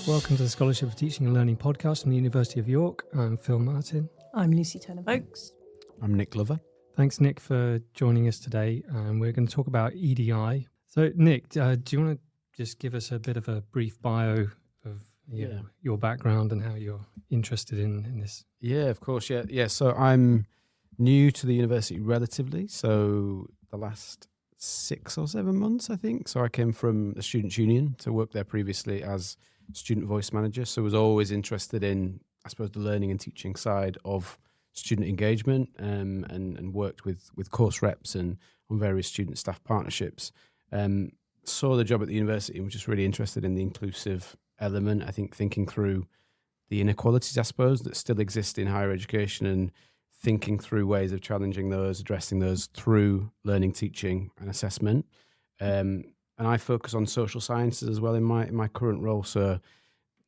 Welcome to the Scholarship for Teaching and Learning podcast from the University of York. I'm Phil Martin. I'm Lucy Turner Voakes. I'm Nick Glover. Thanks, Nick, for joining us today. We're going to talk about EDI. So, Nick, do you want to just give us a bit of a brief bio of your background and how you're interested in this? Yeah, of course. Yeah. So I'm new to the university relatively. So the last 6 or 7 months, I think. So I came from the Students' Union to work there previously as student voice manager. So I was always interested in, I suppose, the learning and teaching side of student engagement, and worked with course reps and on various student staff partnerships. Saw the job at the university and was just really interested in the inclusive element. I think thinking through the inequalities, I suppose, that still exist in higher education and thinking through ways of challenging those, addressing those through learning, teaching and assessment. And I focus on social sciences as well in my current role. So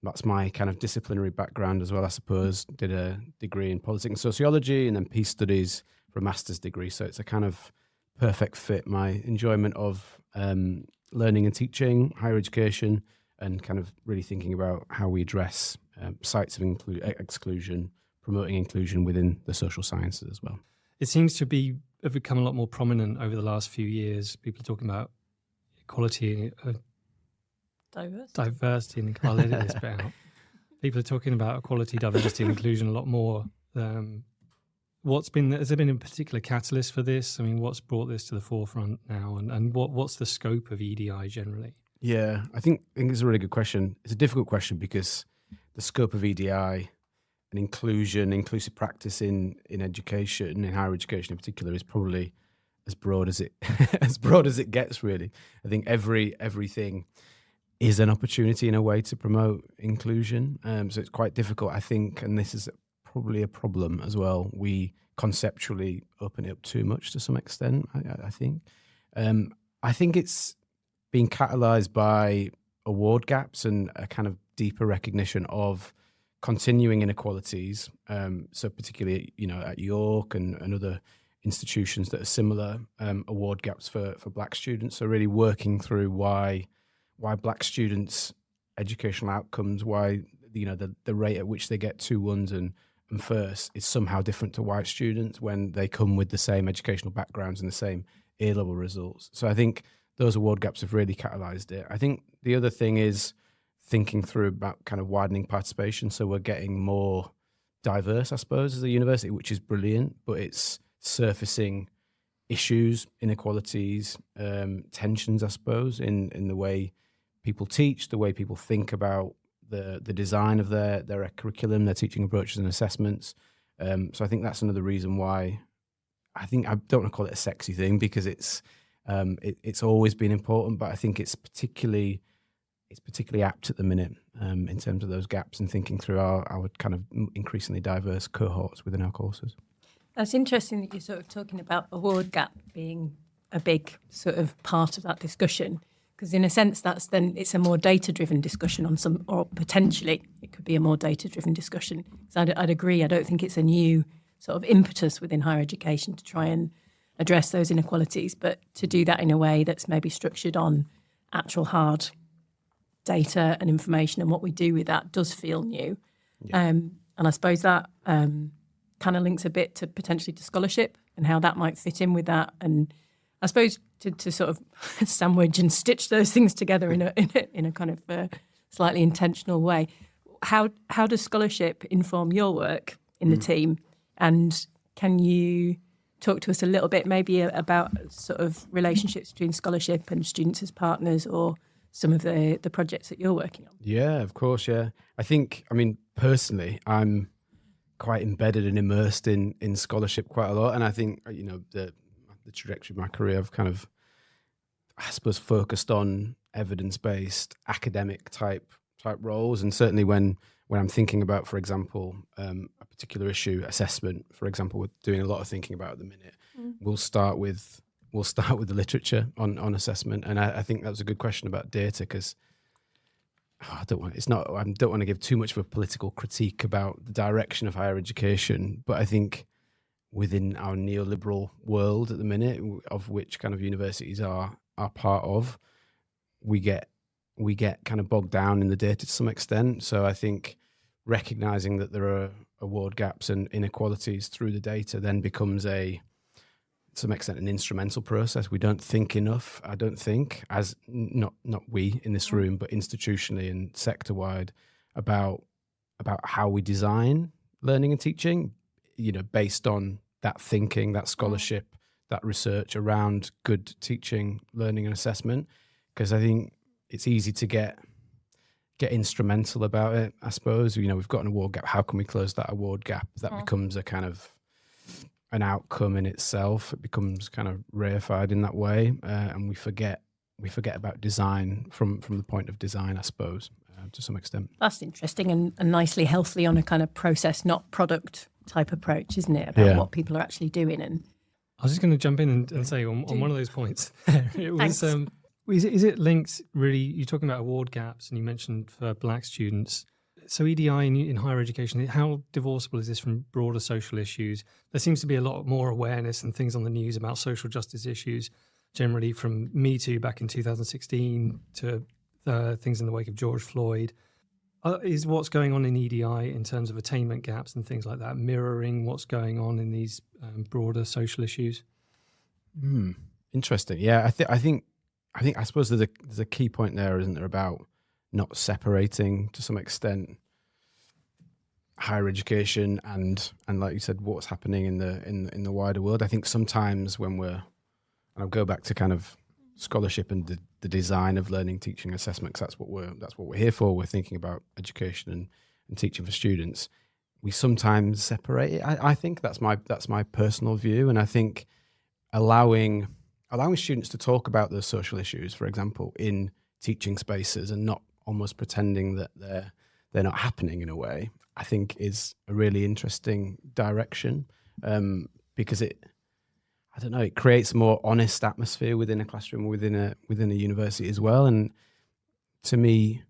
that's my kind of disciplinary background as well, I suppose. Did a degree in politics and sociology and then peace studies for a master's degree. So it's a kind of perfect fit, my enjoyment of learning and teaching, higher education, and kind of really thinking about how we address sites of exclusion, promoting inclusion within the social sciences as well. It seems to have become a lot more prominent over the last few years. People are talking about equality, diversity, and I'll edit this bit out. People are talking about equality, diversity, and inclusion a lot more. Has there been a particular catalyst for this? I mean, what's brought this to the forefront now, and what's the scope of EDI generally? Yeah, I think it's a really good question. It's a difficult question because the scope of EDI and inclusive practice in education, in higher education in particular, is probably as broad as it gets. Really, I think everything is an opportunity in a way to promote inclusion. So it's quite difficult, I think, and this is probably a problem as well. We conceptually open it up too much to some extent, I think. I think it's being catalyzed by award gaps and a kind of deeper recognition of continuing inequalities. So particularly, at York and other institutions that are similar, award gaps for Black students. So really working through why Black students' educational outcomes, why the rate at which they get 2-1s and first is somehow different to white students when they come with the same educational backgrounds and the same A-level results. So I think those award gaps have really catalyzed it. I think the other thing is thinking through about kind of widening participation. So we're getting more diverse, I suppose, as a university, which is brilliant, but it's surfacing issues, inequalities, tensions, I suppose, in the way people teach, the way people think about the design of their curriculum, their teaching approaches and assessments. So I think that's another reason why I don't want to call it a sexy thing because it's always been important, but I think it's particularly apt at the minute in terms of those gaps and thinking through our kind of increasingly diverse cohorts within our courses. That's interesting that you're sort of talking about award gap being a big sort of part of that discussion, because in a sense it's a more data-driven discussion or potentially it could be a more data-driven discussion. So I'd agree. I don't think it's a new sort of impetus within higher education to try and address those inequalities, but to do that in a way that's maybe structured on actual hard data and information, and what we do with that does feel new. Yeah. And I suppose that kind of links a bit to potentially to scholarship and how that might fit in with that. And I suppose to sort of sandwich and stitch those things together in a kind of slightly intentional way. How does scholarship inform your work in the team? And can you talk to us a little bit maybe about sort of relationships between scholarship and students as partners, or some of the projects that you're working on? Yeah, of course, yeah. Personally, I'm quite embedded and immersed in scholarship quite a lot. And I think, the trajectory of my career, I've kind of, I suppose, focused on evidence-based academic type roles. And certainly when I'm thinking about, for example, a particular issue, assessment, for example, we're doing a lot of thinking about at the minute. We'll start with the literature on assessment. And I think that was a good question about data, because I don't want to give too much of a political critique about the direction of higher education, but I think within our neoliberal world at the minute, of which kind of universities are part of, we get we get kind of bogged down in the data to some extent. So I think recognizing that there are award gaps and inequalities through the data then becomes to some extent an instrumental process. We don't think enough, I don't think, as not we in this room, but institutionally and sector wide, about how we design learning and teaching, based on that thinking, that scholarship, that research around good teaching, learning and assessment. Because I think it's easy to get instrumental about it, I suppose. We've got an award gap. How can we close that award gap? That becomes a kind of an outcome in itself. It becomes kind of reified in that way, and we forget about design from the point of design, I suppose, to some extent. That's interesting and nicely healthy on a kind of process, not product type approach, isn't it? About what people are actually doing. And I was just going to jump in and say on one of those points, it was, is it linked really, you're talking about award gaps and you mentioned for black students. So EDI in higher education, how divorceable is this from broader social issues? There seems to be a lot more awareness and things on the news about social justice issues, generally from Me Too back in 2016 to things in the wake of George Floyd. Is what's going on in EDI in terms of attainment gaps and things like that mirroring what's going on in these broader social issues? Interesting. Yeah, I suppose there's a key point there, isn't there, about not separating to some extent higher education and like you said, what's happening in the wider world. I think sometimes and I'll go back to kind of scholarship and the design of learning, teaching, assessment, because that's what we're here for. We're thinking about education and teaching for students. We sometimes separate it. I think that's my personal view, and I think allowing students to talk about those social issues, for example, in teaching spaces and not almost pretending that they're not happening in a way, I think is a really interesting direction, because it creates a more honest atmosphere within a classroom, within a university as well. And to me,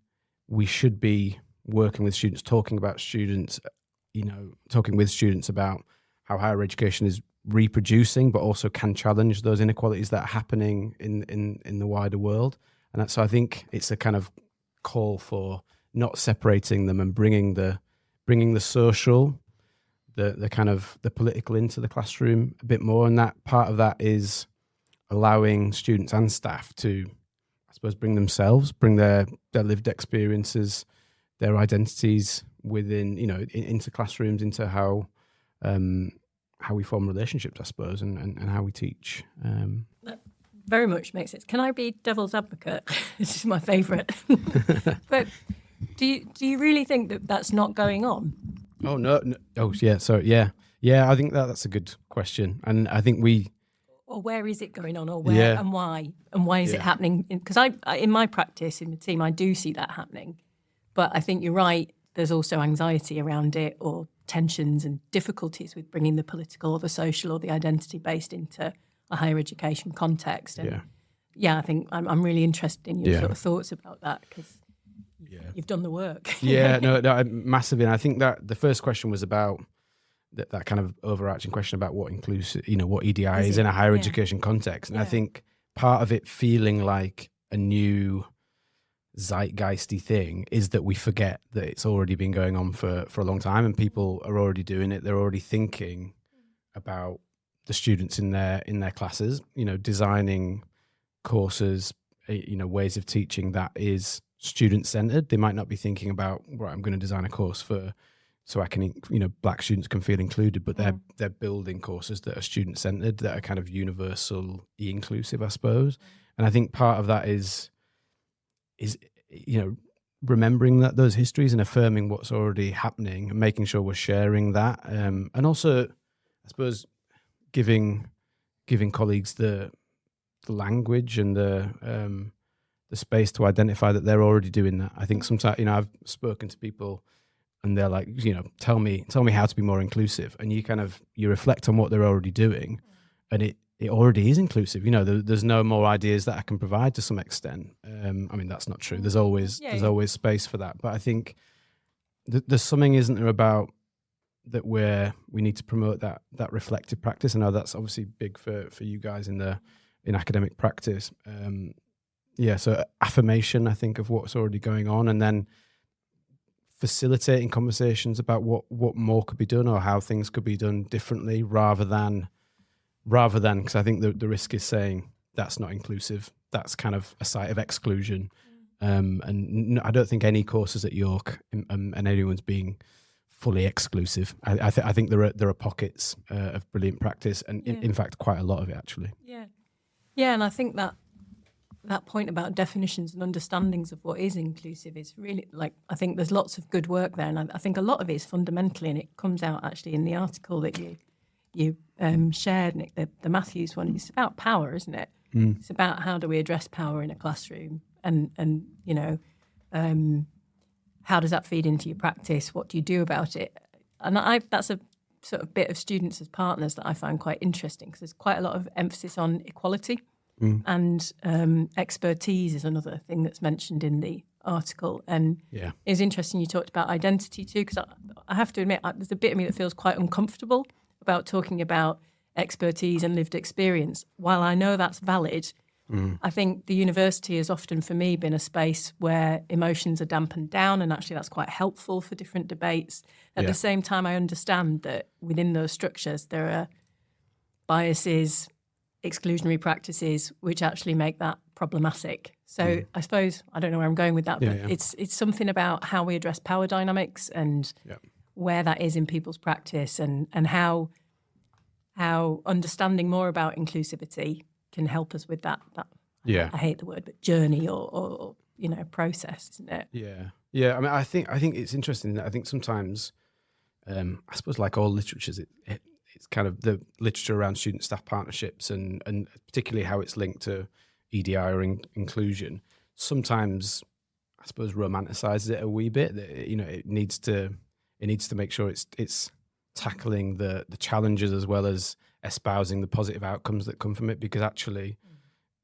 we should be working with students, talking with students about how higher education is reproducing, but also can challenge those inequalities that are happening in the wider world. And so I think it's a kind of call for not separating them and bringing the social, the kind of the political into the classroom a bit more. And that part of that is allowing students and staff to, I suppose, bring their lived experiences, their identities within, into classrooms, into how we form relationships, I suppose, and how we teach. That very much makes sense. Can I be devil's advocate? This is my favourite. But do you really think that that's not going on? Oh no. Oh yeah. Sorry. Yeah. I think that's a good question, and I think or where is it going on, or where and why is it happening? Because I in my practice in the team, I do see that happening, but I think you're right. There's also anxiety around it, or tensions and difficulties with bringing the political or the social or the identity based into a higher education context. And I think I'm really interested in your sort of thoughts about that, because you've done the work. No, massively. And I think that the first question was about that kind of overarching question about what inclusive, what EDI is in a higher education context. And I think part of it feeling like a new zeitgeisty thing is that we forget that it's already been going on for a long time, and people are already doing it. They're already thinking about the students in their classes, designing courses, ways of teaching that is student-centered. They might not be thinking about, right, I'm going to design a course so I can, black students can feel included, but they're building courses that are student-centered, that are kind of universal, inclusive, I suppose. And I think part of that is remembering those histories and affirming what's already happening and making sure we're sharing that, and also, I suppose, giving colleagues the language and the space to identify that they're already doing that. I think sometimes, I've spoken to people and they're like, tell me how to be more inclusive, and you reflect on what they're already doing, and it already is inclusive. There's no more ideas that I can provide to some extent. That's not true. There's always space for that. But I think there's something, isn't there, about that we need to promote that reflective practice. I know that's obviously big for you guys in academic practice. so affirmation, I think, of what's already going on, and then facilitating conversations about what more could be done or how things could be done differently, rather than because I think the risk is saying that's not inclusive, that's kind of a site of exclusion. And I don't think any courses at York and anyone's being fully exclusive. I think there are pockets of brilliant practice, and in fact quite a lot of it actually. Yeah, and I think that point about definitions and understandings of what is inclusive is really, like, I think there's lots of good work there, and I think a lot of it is fundamentally, and it comes out actually in the article that you shared, Nick, the Matthews one. It's about power, isn't it? It's about how do we address power in a classroom, and you know, how does that feed into your practice? What do you do about it? And that's a sort of bit of students as partners that I find quite interesting, because there's quite a lot of emphasis on equality, and expertise is another thing that's mentioned in the article. And it's interesting you talked about identity too, because I have to admit there's a bit of me that feels quite uncomfortable about talking about expertise and lived experience. While I know that's valid, I think the university has often, for me, been a space where emotions are dampened down, and actually that's quite helpful for different debates. At the same time, I understand that within those structures there are biases, exclusionary practices, which actually make that problematic. So I suppose, I don't know where I'm going with that, but it's something about how we address power dynamics and where that is in people's practice, and how understanding more about inclusivity can help us with that. I hate the word, but journey or you know, process, isn't it? Yeah. I mean, I think it's interesting that I think sometimes, I suppose, like all literatures, it's kind of the literature around student-staff partnerships and particularly how it's linked to EDI or inclusion. Sometimes, I suppose, romanticizes it a wee bit. That, you know, it needs to make sure it's tackling the challenges as well as espousing the positive outcomes that come from it, because actually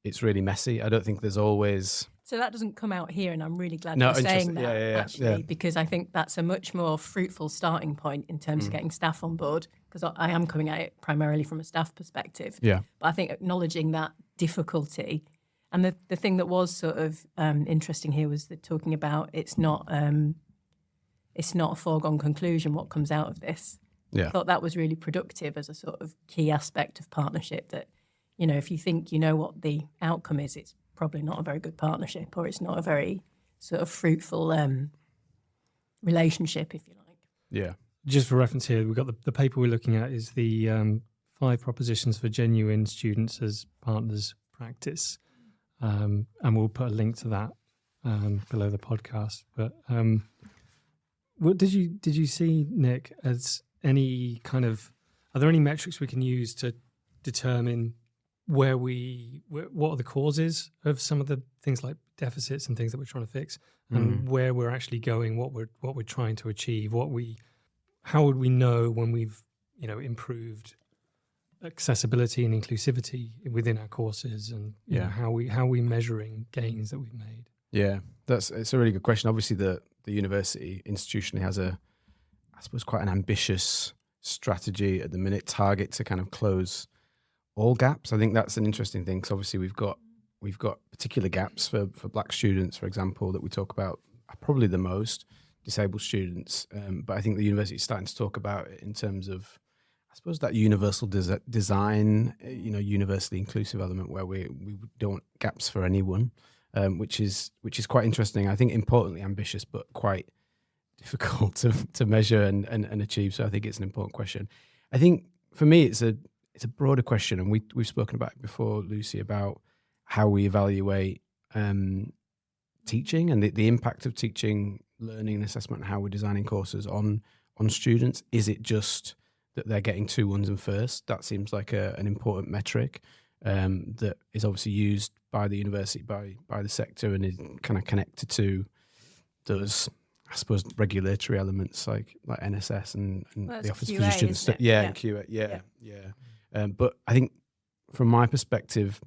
it's really messy. I don't think there's always... So that doesn't come out here, and I'm really glad you're saying that, because I think that's a much more fruitful starting point in terms of getting staff on board, because I am coming at it primarily from a staff perspective. But I think acknowledging that difficulty, and the thing that was sort of interesting here was that talking about it's not a foregone conclusion what comes out of this. I thought that was really productive as a sort of key aspect of partnership, that, you know, if you think you know what the outcome is, it's probably not a very good partnership, or it's not a very sort of fruitful relationship, if you like. Just for reference here, we've got the paper we're looking at is the 5 propositions for genuine students as partners practice, and we'll put a link to that below the podcast. But what did you see, Nick, as any kind of, are there any metrics we can use to determine what are the causes of some of the things like deficits and things that we're trying to fix, and where we're actually going, what we're trying to achieve, how would we know when we've, you know, improved accessibility and inclusivity within our courses, and you know, how are we measuring gains that we've made? It's a really good question. Obviously the university institutionally has I suppose quite an ambitious strategy at the minute, target to kind of close all gaps. I think that's an interesting thing, because obviously we've got particular gaps for Black students, for example, that we talk about probably the most, disabled students. But I think the university is starting to talk about it in terms of, I suppose, that universal design, you know, universally inclusive element where we don't want gaps for anyone, which is quite interesting. I think importantly ambitious, but quite difficult to measure and achieve. So I think it's an important question. I think for me it's a broader question, and we've spoken about it before, Lucy, about how we evaluate teaching and the impact of teaching, learning and assessment, and how we're designing courses on students. Is it just that they're getting 2 1s and first? That seems like an important metric that is obviously used by the university, by the sector, and is kind of connected to those, I suppose, regulatory elements like NSS and the Office of Physician stuff. And QA. But I think from my perspective,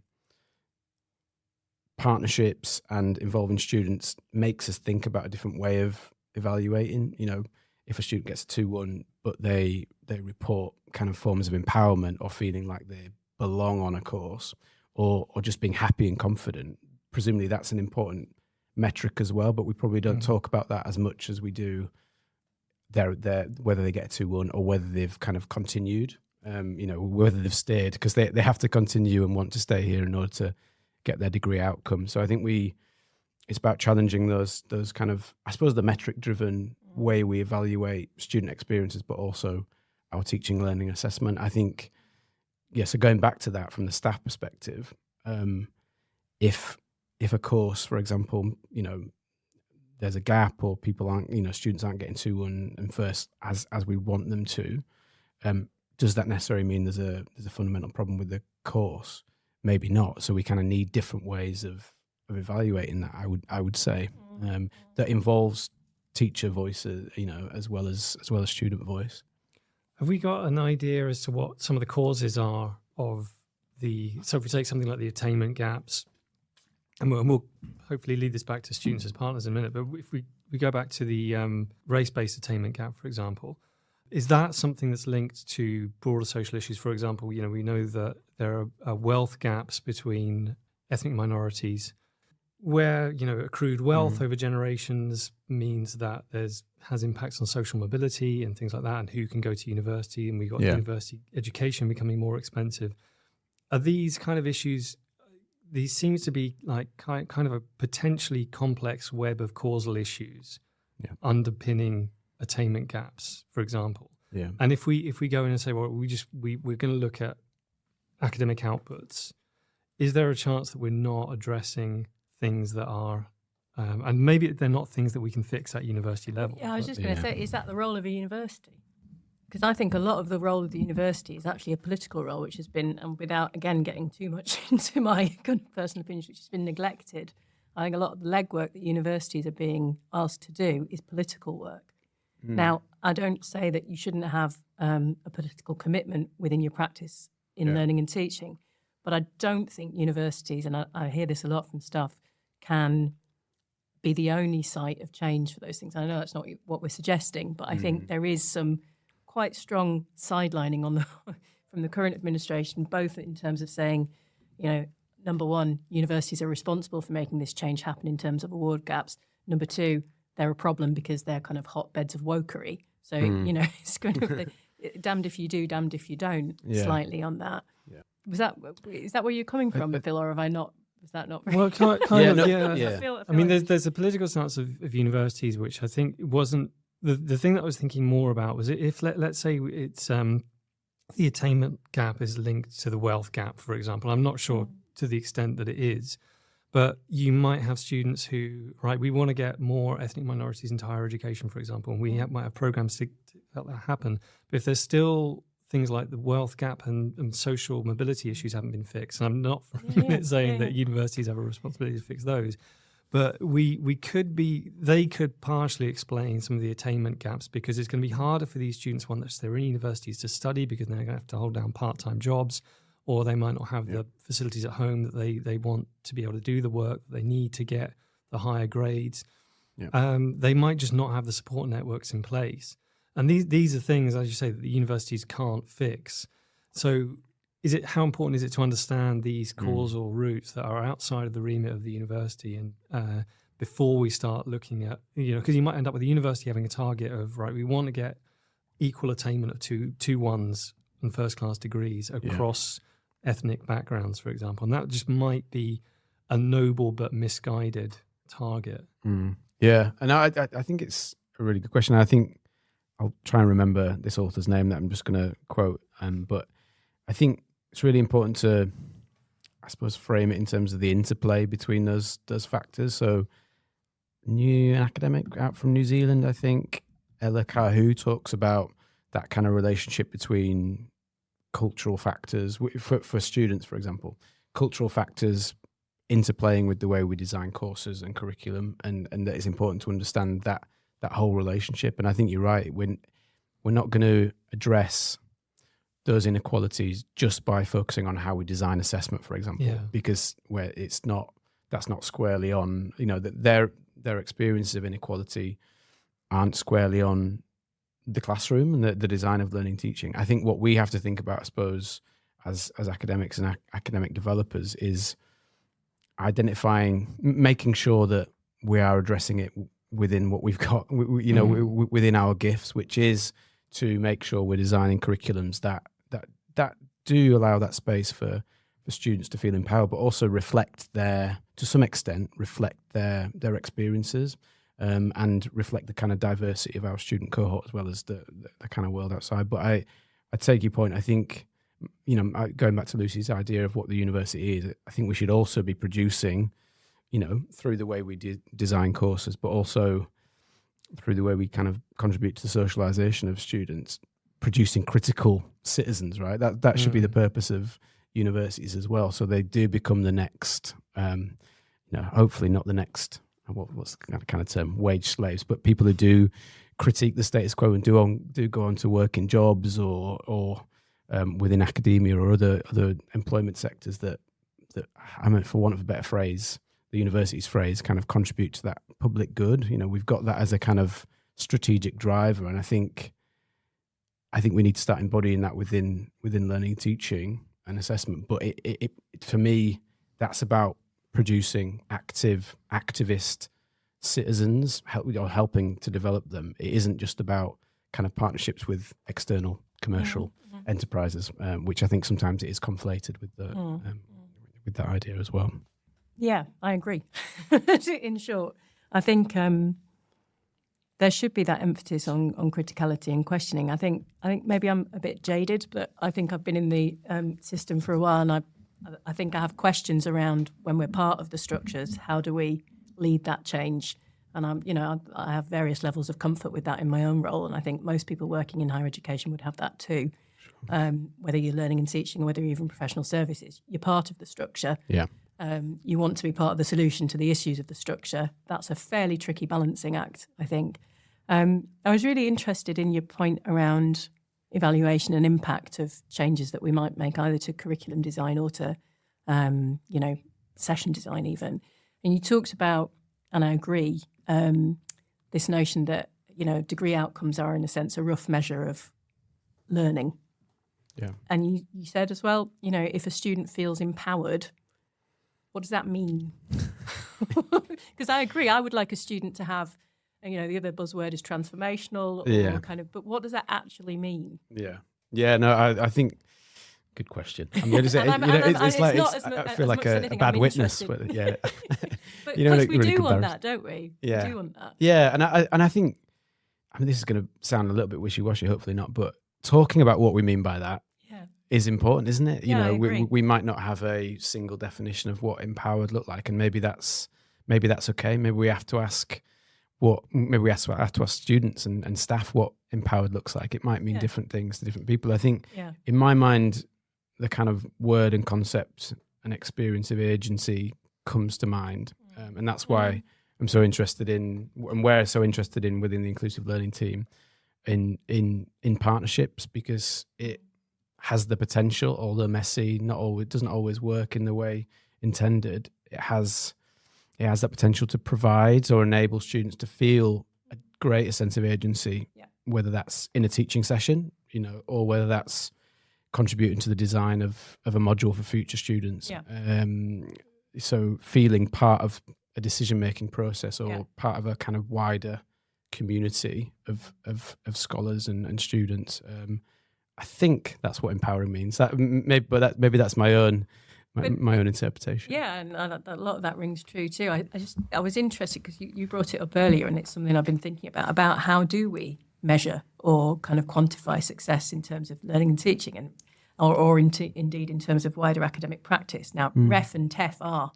partnerships and involving students makes us think about a different way of evaluating. You know, if a student gets a 2-1, but they report kind of forms of empowerment or feeling like they belong on a course, or just being happy and confident, presumably that's an important metric as well, but we probably don't talk about that as much as we do whether they get a 2-1 or whether they've kind of continued, whether they've stayed, because they have to continue and want to stay here in order to get their degree outcome. So I think it's about challenging those kind of, I suppose, the metric-driven way we evaluate student experiences, but also our teaching, learning, assessment. I think, so going back to that from the staff perspective, if a course, for example, there's a gap or people aren't, students aren't getting 2-1 and first as we want them to, does that necessarily mean there's a fundamental problem with the course? Maybe not. So we kind of need different ways of evaluating that. I would say that involves teacher voice, as well as student voice. Have we got an idea as to what some of the causes are of so if we take something like the attainment gaps, and we'll hopefully lead this back to students as partners in a minute, but if we go back to the race-based attainment gap, for example, is that something that's linked to broader social issues? For example, we know that there are wealth gaps between ethnic minorities where, accrued wealth over generations means that has impacts on social mobility and things like that, and who can go to university, and we've got university education becoming more expensive. Are these kind of issues, these seems to be like kind of a potentially complex web of causal issues underpinning attainment gaps, for example. Yeah. And if we go in and say, well, we're going to look at academic outputs, is there a chance that we're not addressing things that are, and maybe they're not things that we can fix at university level? Yeah, I was just going to say, is that the role of a university? Because I think a lot of the role of the university is actually a political role, which has been, and without, again, getting too much into my kind of personal opinions, which has been neglected. I think a lot of the legwork that universities are being asked to do is political work. Now, I don't say that you shouldn't have a political commitment within your practice in learning and teaching, but I don't think universities, and I hear this a lot from staff, can be the only site of change for those things. I know that's not what we're suggesting, but I think there is some quite strong sidelining from the current administration, both in terms of saying, number one, universities are responsible for making this change happen in terms of award gaps. Number two, they're a problem because they're kind of hotbeds of wokery. So, it's kind of damned if you do, damned if you don't, slightly on that. Yeah. Is that where you're coming from, Phil, or have I not? Was that not? Well, kind of, yeah. I mean, there's a political stance of universities, which I think wasn't the thing that I was thinking more about was if let's say it's the attainment gap is linked to the wealth gap, for example. I'm not sure to the extent that it is, but you might have students who, we want to get more ethnic minorities into higher education, for example, and we might have programs to help that happen. But if there's still things like the wealth gap and social mobility issues haven't been fixed, and I'm not for a minute saying that universities have a responsibility to fix those, but they could partially explain some of the attainment gaps, because it's going to be harder for these students, once they're in universities, to study, because they're going to have to hold down part-time jobs, or they might not have the facilities at home that they want to be able to do the work that they need to get the higher grades. Yeah. They might just not have the support networks in place. And these are things, as you say, that the universities can't fix. So how important is it to understand these causal roots that are outside of the remit of the university, and before we start looking at, because you might end up with the university having a target of, we want to get equal attainment of two 1s and first-class degrees across ethnic backgrounds, for example. And that just might be a noble but misguided target. Yeah, and I think it's a really good question. I think I'll try and remember this author's name that I'm just going to quote, but I think it's really important to, I suppose, frame it in terms of the interplay between those factors. So, an academic out from New Zealand, I think, Ella Kahu, talks about that kind of relationship between cultural factors for students, for example, cultural factors interplaying with the way we design courses and curriculum, and that it's important to understand that whole relationship. And I think you're right. We're not going to address those inequalities just by focusing on how we design assessment, for example, because that's not squarely on, that their experiences of inequality aren't squarely on the classroom and the design of learning teaching. I think what we have to think about, I suppose, as academics and academic developers is making sure that we are addressing it within what we've got, within our gifts, which is to make sure we're designing curriculums that do allow that space for students to feel empowered, but also to some extent reflect their experiences, and reflect the kind of diversity of our student cohort as well as the kind of world outside. But I take your point. I think, going back to Lucy's idea of what the university is, I think we should also be producing, through the way we design courses, but also through the way we kind of contribute to the socialization of students, producing critical citizens, right? That should be the purpose of universities as well. So they do become the next, hopefully not the next, what's the kind of term, wage slaves, but people who do critique the status quo and do go on to work in jobs or within academia or other employment sectors that for want of a better phrase, the university's phrase, kind of contribute to that public good. We've got that as a kind of strategic driver, and I think we need to start embodying that within learning and teaching and assessment. But it for me, that's about producing activist citizens, helping to develop them. It isn't just about kind of partnerships with external commercial enterprises, which I think sometimes it is conflated with with that idea as well. Yeah, I agree. In short, I think there should be that emphasis on criticality and questioning. I think maybe I'm a bit jaded, but I think I've been in the system for a while, and I think I have questions around when we're part of the structures. How do we lead that change? And I have various levels of comfort with that in my own role, and I think most people working in higher education would have that too. Sure. Whether you're learning and teaching, or whether you're even professional services, you're part of the structure. Yeah. You want to be part of the solution to the issues of the structure. That's a fairly tricky balancing act, I think. I was really interested in your point around evaluation and impact of changes that we might make either to curriculum design or to, session design even. And you talked about, and I agree, this notion that, degree outcomes are in a sense a rough measure of learning. Yeah. And you said as well, if a student feels empowered, what does that mean? Because I agree, I would like a student to have, the other buzzword is transformational, or kind of, but what does that actually mean? Yeah. Yeah, no, I think, good question. I'm going to say, I feel like a bad witness. Yeah. But because we do want that, don't we? Yeah. We do want that. Yeah, and I think, this is going to sound a little bit wishy-washy, hopefully not, but talking about what we mean by that is important, isn't it? I agree. We might not have a single definition of what empowered look like, and maybe that's okay. Maybe we have to ask students and staff what empowered looks like. It might mean different things to different people. I think in my mind, the kind of word and concept and experience of agency comes to mind, and that's why I'm so interested in, and we're so interested in within the inclusive learning team in partnerships, because it has the potential, although messy, it doesn't always work in the way intended. It has that potential to provide or enable students to feel a greater sense of agency, whether that's in a teaching session, or whether that's contributing to the design of a module for future students. So feeling part of a decision-making process, or part of a kind of wider community of scholars and students. I think that's what empowering means. Maybe that's my own interpretation. Yeah, and a lot of that rings true too. I was interested because you brought it up earlier, and it's something I've been thinking about how do we measure or kind of quantify success in terms of learning and teaching, or indeed in terms of wider academic practice. Now, REF and TEF are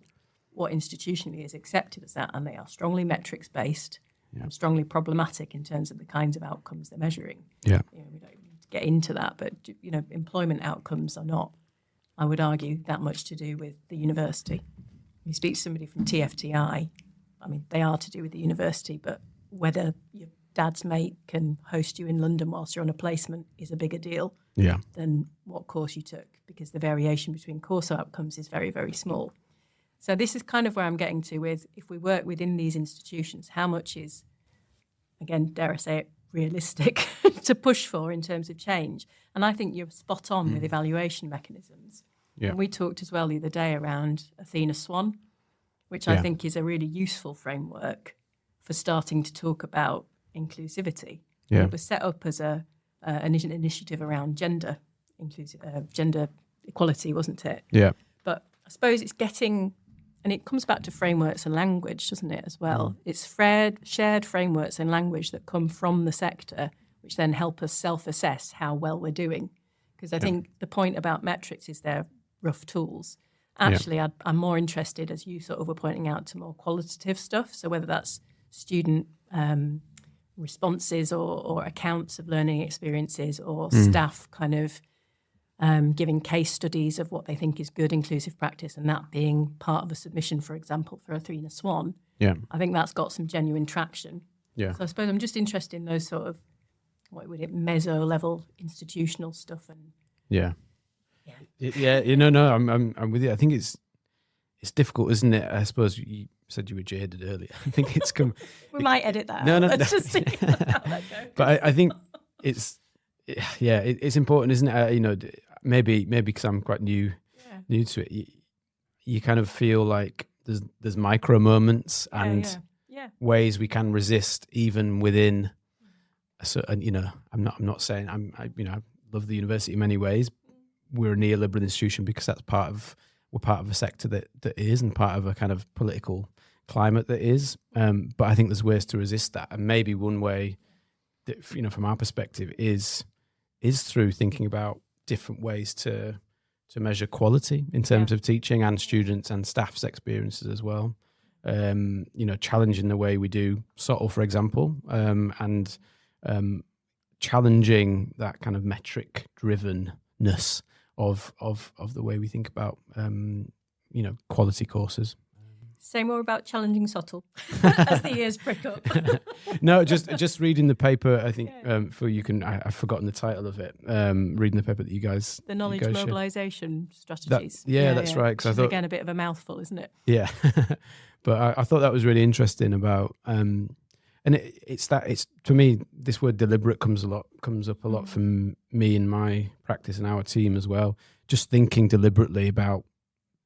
what institutionally is accepted as that, and they are strongly metrics based, and strongly problematic in terms of the kinds of outcomes they're measuring. Yeah, we don't need to get into that, but employment outcomes are not, I would argue, that much to do with the university. You speak to somebody from TFTI, they are to do with the university, but whether your dad's mate can host you in London whilst you're on a placement is a bigger deal than what course you took, because the variation between course outcomes is very, very small. So this is kind of where I'm getting to with, if we work within these institutions, how much is, again, dare I say it, realistic to push for in terms of change? And I think you're spot on with evaluation mechanisms. Yeah. And we talked as well the other day around Athena Swan, which I think is a really useful framework for starting to talk about inclusivity. Yeah. And it was set up as an initiative around gender equality, wasn't it? Yeah. But I suppose it's getting, and it comes back to frameworks and language, doesn't it, as well? It's shared frameworks and language that come from the sector, which then help us self-assess how well we're doing. Because I think the point about metrics is they're rough tools. Actually, I'm more interested, as you sort of were pointing out, to more qualitative stuff. So whether that's student responses or accounts of learning experiences or staff kind of giving case studies of what they think is good inclusive practice, and that being part of a submission, for example, for Athena Swan. Yeah. I think that's got some genuine traction. Yeah. So I suppose I'm just interested in those sort of, meso-level institutional stuff. And I'm with you. I think it's difficult, isn't it? I suppose you said you were jaded earlier. I think it's come. We might edit that. No. Let's just see how that goes. But I think it's important, isn't it? Maybe because I'm quite new to it. You kind of feel like there's micro moments and ways we can resist even within a certain. I'm not saying I love the university in many ways. We're a neoliberal institution because we're part of a sector that is, and part of a kind of political climate that is. But I think there's ways to resist that, and maybe one way that from our perspective is through thinking about different ways to measure quality in terms of teaching and students and staff's experiences as well. Challenging the way we do SoTL, for example, and challenging that kind of metric drivenness of the way we think about quality courses. Say more about challenging SoTL as the years prick up. No, just reading the paper. I think I've forgotten the title of it. Reading the paper that you guys the knowledge mobilisation strategies. That's right. Because I thought again a bit of a mouthful, isn't it? Yeah, but I thought that was really interesting about. And it's to me, this word deliberate comes up a lot from me in my practice and our team as well. Just thinking deliberately about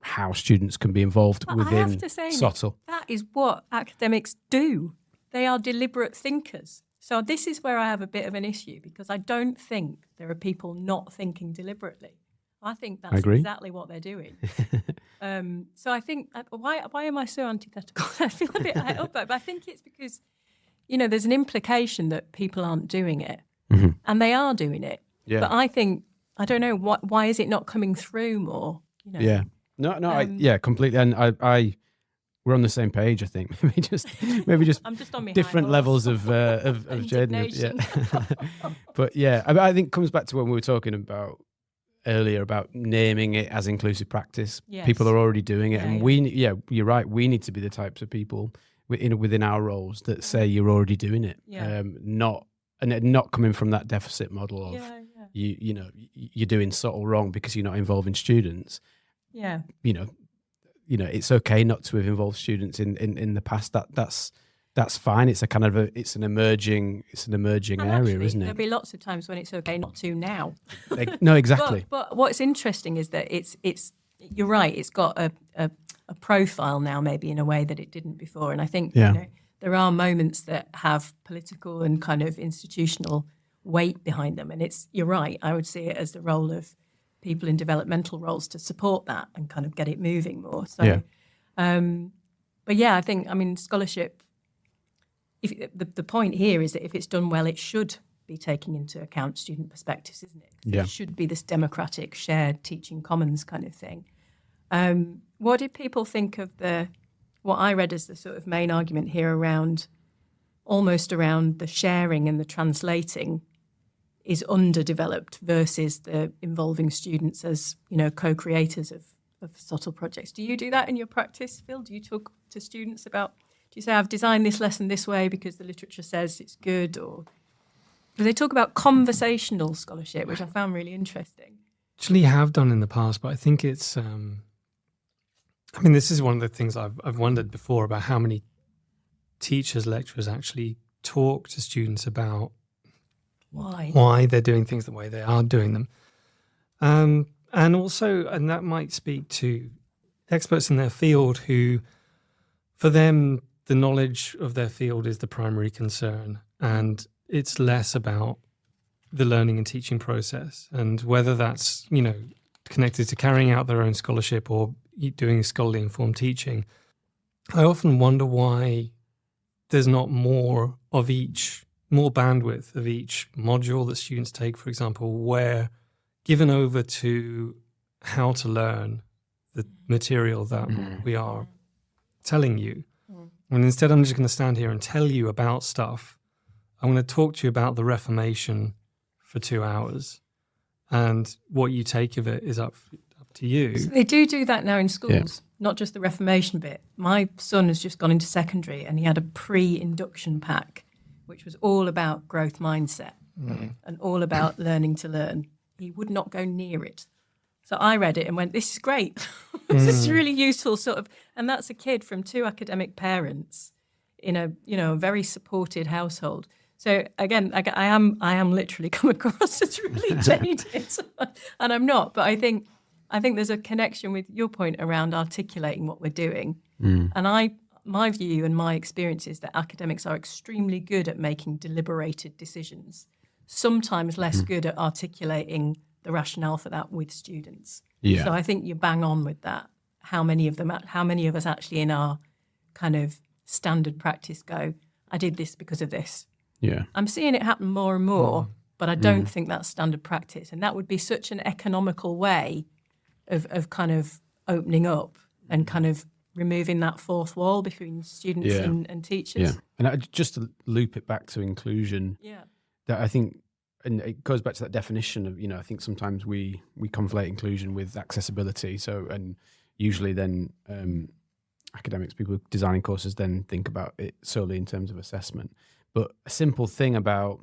how students can be involved within I have to say, SoTL. That is what academics do. They are deliberate thinkers. So this is where I have a bit of an issue, because I don't think there are people not thinking deliberately. I think that's exactly what they're doing. So I think, why am I so antithetical? I feel a bit out of it, but I think it's because, there's an implication that people aren't doing it, and they are doing it. Yeah. But I don't know, why is it not coming through more? Yeah. No, completely. And we're on the same page, I think. Maybe just I'm just on different levels of jadedness. Yeah. But I think it comes back to when we were talking about earlier about naming it as inclusive practice. Yes. People are already doing it, and you're right. We need to be the types of people within our roles that say you're already doing it. Yeah. Not coming from that deficit model of you're doing SoTL wrong because you're not involving students. Yeah. It's okay not to have involved students in the past. That's fine. It's an emerging area, isn't it? There'll be lots of times when it's okay not to now. No, exactly. But what's interesting is that it's you're right. It's got a profile now, maybe in a way that it didn't before. And I think there are moments that have political and kind of institutional weight behind them. And you're right. I would see it as the role of people in developmental roles to support that and kind of get it moving more. So, I think, scholarship, if the point here is that if it's done well, it should be taking into account student perspectives, isn't it? Yeah. It should be this democratic, shared teaching commons kind of thing. What did people think of what I read as the sort of main argument here around the sharing and the translating is underdeveloped versus the involving students as, co-creators of SoTL projects. Do you do that in your practice, Phil? Do you talk to students do you say, I've designed this lesson this way because the literature says it's good? Or do they talk about conversational scholarship, which I found really interesting? Actually have done in the past, but I think it's, this is one of the things I've wondered before about how many teachers, lecturers actually talk to students about why they're doing things the way they are doing them. And that might speak to experts in their field who for them, the knowledge of their field is the primary concern, and it's less about the learning and teaching process, and whether that's, connected to carrying out their own scholarship or doing scholarly informed teaching. I often wonder why there's not more bandwidth of each module that students take, for example, where given over to how to learn the material that we are telling you. And instead, I'm just going to stand here and tell you about stuff. I'm going to talk to you about the Reformation for 2 hours, and what you take of it is up to you. So they do that now in schools, not just the Reformation bit. My son has just gone into secondary, and he had a pre-induction pack, which was all about growth mindset and all about learning to learn. He would not go near it. So I read it and went, this is great. This is really useful and that's a kid from 2 academic parents in a very supported household. So again, I am literally come across as really jaded, and I'm not. But I think there's a connection with your point around articulating what we're doing. And my view and my experience is that academics are extremely good at making deliberated decisions, sometimes less good at articulating the rationale for that with students. Yeah. So I think you bang on with that. How many of us actually in our kind of standard practice go, I did this because of this. Yeah. I'm seeing it happen more and more, but I don't think that's standard practice. And that would be such an economical way of kind of opening up and kind of removing that fourth wall between students and teachers. Yeah. And just to loop it back to inclusion, that I think, and it goes back to that definition of, I think sometimes we conflate inclusion with accessibility. So, and usually then academics, people designing courses then think about it solely in terms of assessment. But a simple thing about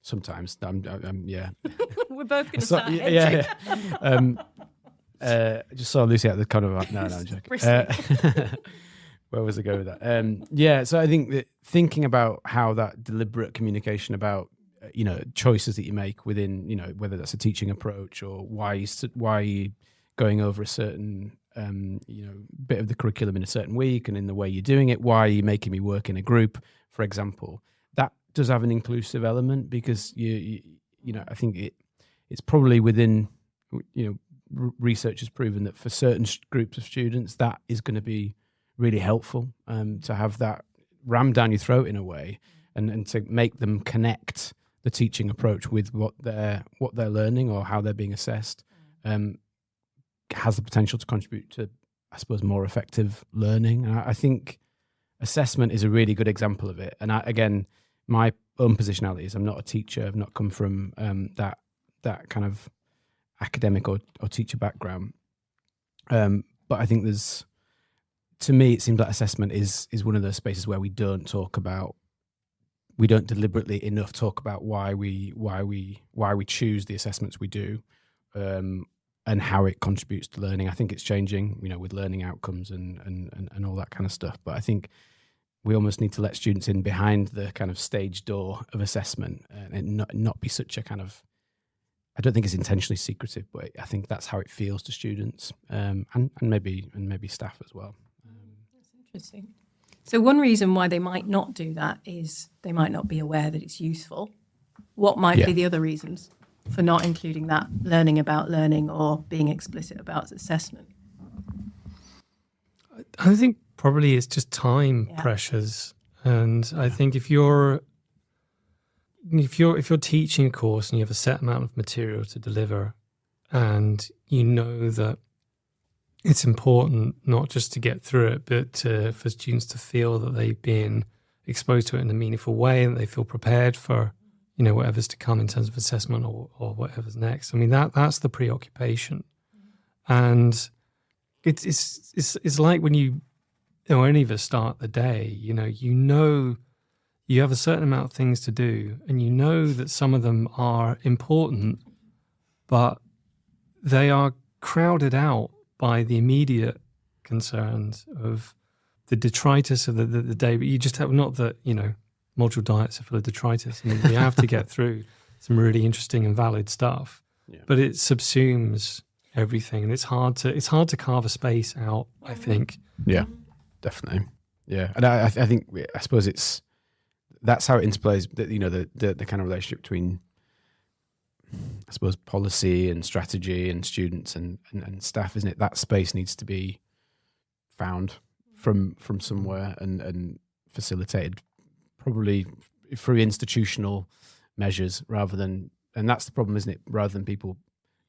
sometimes, I'm We're both going to start I just saw Lucy at the kind of, no, I'm joking. Where was I going with that? So I think that thinking about how that deliberate communication about, choices that you make within, whether that's a teaching approach or why you going over a certain, bit of the curriculum in a certain week and in the way you're doing it, why are you making me work in a group, for example, that does have an inclusive element because I think it's probably within, research has proven that for certain groups of students, that is going to be really helpful to have that rammed down your throat in a way and to make them connect the teaching approach with what they're learning or how they're being assessed has the potential to contribute to, I suppose, more effective learning. And I think assessment is a really good example of it. And again, my own positionality is I'm not a teacher. I've not come from that kind of academic or teacher background. But I think to me, it seems like assessment is one of those spaces where we don't deliberately enough talk about why we choose the assessments we do, and how it contributes to learning. I think it's changing, with learning outcomes and all that kind of stuff. But I think we almost need to let students in behind the kind of stage door of assessment and not be such a kind of, I don't think it's intentionally secretive, but I think that's how it feels to students and maybe staff as well. That's interesting. So one reason why they might not do that is they might not be aware that it's useful. What might be the other reasons for not including that learning about learning or being explicit about assessment? I think probably it's just time pressures. And I think if you're teaching a course and you have a set amount of material to deliver and you know that it's important not just to get through it, but for students to feel that they've been exposed to it in a meaningful way and they feel prepared for, whatever's to come in terms of assessment or whatever's next. I mean, that's the preoccupation. And it's like when any of us start the day, you have a certain amount of things to do and you know that some of them are important, but they are crowded out by the immediate concerns of the detritus of the day. But you just have not that, module diets are full of detritus. I mean, you have to get through some really interesting and valid stuff, but it subsumes everything. And it's hard to carve a space out, I think. Yeah, definitely. Yeah, and I think, I suppose that's how it interplays. The kind of relationship between, I suppose, policy and strategy and students and staff, isn't it? That space needs to be found from somewhere and facilitated, probably through institutional measures rather than, and that's the problem, isn't it? Rather than people